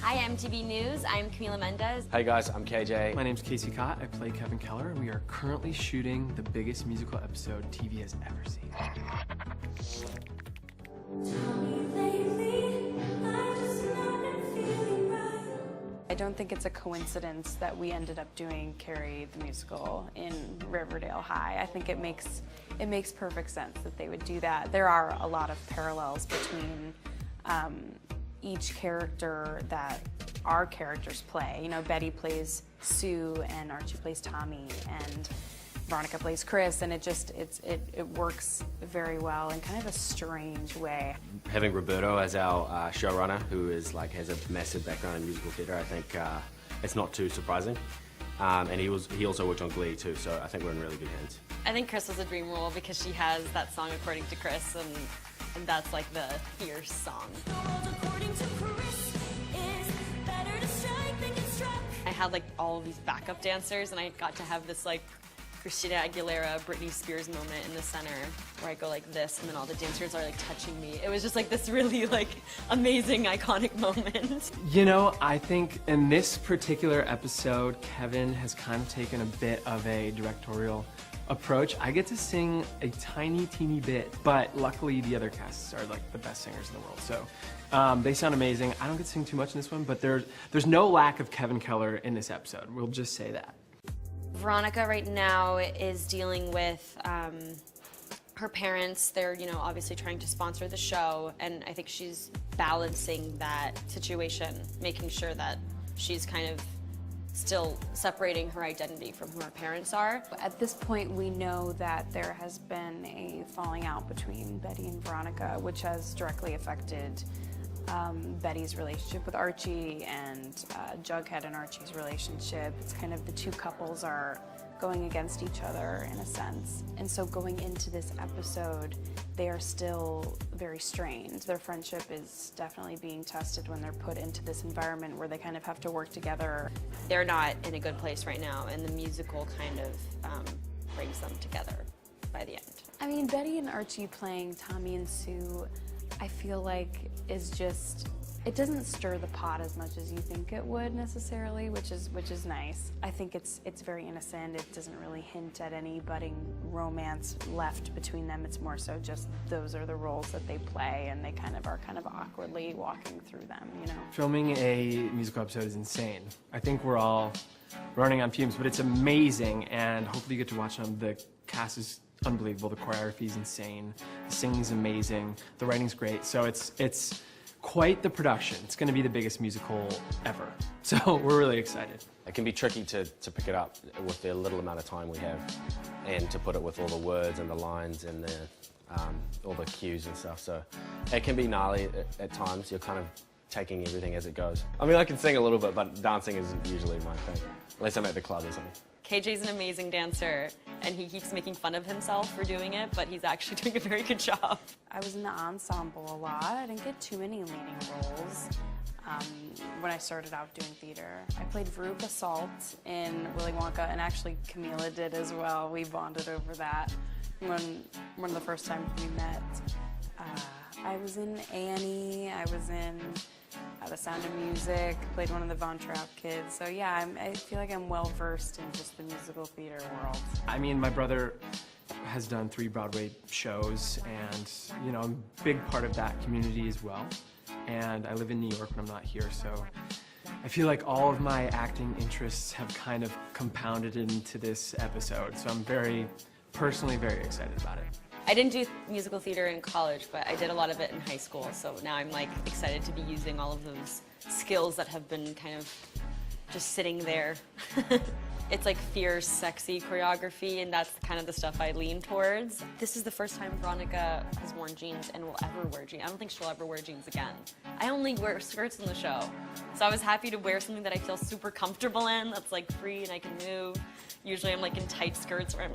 Hi, MTV News. I'm Camila Mendes. Hey guys, I'm KJ. My name's Casey Cott. I play Kevin Keller, and we are currently shooting the biggest musical episode TV has ever seen. I don't think it's a coincidence that we ended up doing Carrie the musical in Riverdale High. I think it makes perfect sense that they would do that. There are a lot of parallels between each character that our characters play. You know, Betty plays Sue and Archie plays Tommy and Veronica plays Chris, and it works very well in kind of a strange way. Having Roberto as our showrunner, who is has a massive background in musical theatre, I think it's not too surprising. And he also worked on Glee too, so I think we're in really good hands. I think Chris was a dream role because she has that song According to Chris, and that's like the fierce song. I had like all of these backup dancers, and I got to have this like Christina Aguilera, Britney Spears moment in the center where I go like this, and then all the dancers are like touching me. It was just like this really like amazing, iconic moment. You know, I think in this particular episode, Kevin has kind of taken a bit of a directorial approach. I get to sing a tiny, teeny bit, but luckily the other casts are like the best singers in the world. So they sound amazing. I don't get to sing too much in this one, but there's no lack of Kevin Keller in this episode. We'll just say that. Veronica right now is dealing with her parents. They're, obviously trying to sponsor the show, and I think she's balancing that situation, making sure that she's kind of still separating her identity from who her parents are. At this point, we know that there has been a falling out between Betty and Veronica, which has directly affected Betty's relationship with Archie and Jughead and Archie's relationship. It's kind of the two couples are going against each other in a sense. And so going into this episode, they are still very strained. Their friendship is definitely being tested when they're put into this environment where they kind of have to work together. They're not in a good place right now, and the musical kind of brings them together by the end. I mean, Betty and Archie playing Tommy and Sue, I feel like is just, it doesn't stir the pot as much as you think it would necessarily, which is nice. I think it's very innocent. It doesn't really hint at any budding romance left between them. It's more so just those are the roles that they play, and they are kind of awkwardly walking through them, Filming a musical episode is insane. I think we're all running on fumes, but it's amazing, and hopefully you get to watch them. The cast is unbelievable. The choreography is insane. The singing's amazing. The writing's great. So it's quite the production. It's going to be the biggest musical ever. So we're really excited. It can be tricky to pick it up with the little amount of time we have, and to put it with all the words and the lines and all the cues and stuff. So it can be gnarly at times. You're kind of taking everything as it goes. I mean, I can sing a little bit, but dancing isn't usually my thing, unless I'm at the club or something. KJ's an amazing dancer, and he keeps making fun of himself for doing it, but he's actually doing a very good job. I was in the ensemble a lot. I didn't get too many leading roles when I started out doing theater. I played Veruca Salt in Willy Wonka, and actually Camila did as well. We bonded over that one of the first times we met. I was in Annie. I was in The Sound of Music, played one of the Von Trapp kids. So yeah, I feel like I'm well versed in just the musical theater world. I mean, my brother has done 3 Broadway shows, and I'm a big part of that community as well. And I live in New York when I'm not here, so I feel like all of my acting interests have kind of compounded into this episode. So I'm personally very excited about it. I didn't do musical theater in college, but I did a lot of it in high school, so now I'm excited to be using all of those skills that have been kind of just sitting there. It's fierce, sexy choreography, and that's kind of the stuff I lean towards. This is the first time Veronica has worn jeans and will ever wear jeans. I don't think she'll ever wear jeans again. I only wear skirts in the show, so I was happy to wear something that I feel super comfortable in, that's free and I can move. Usually I'm in tight skirts where I'm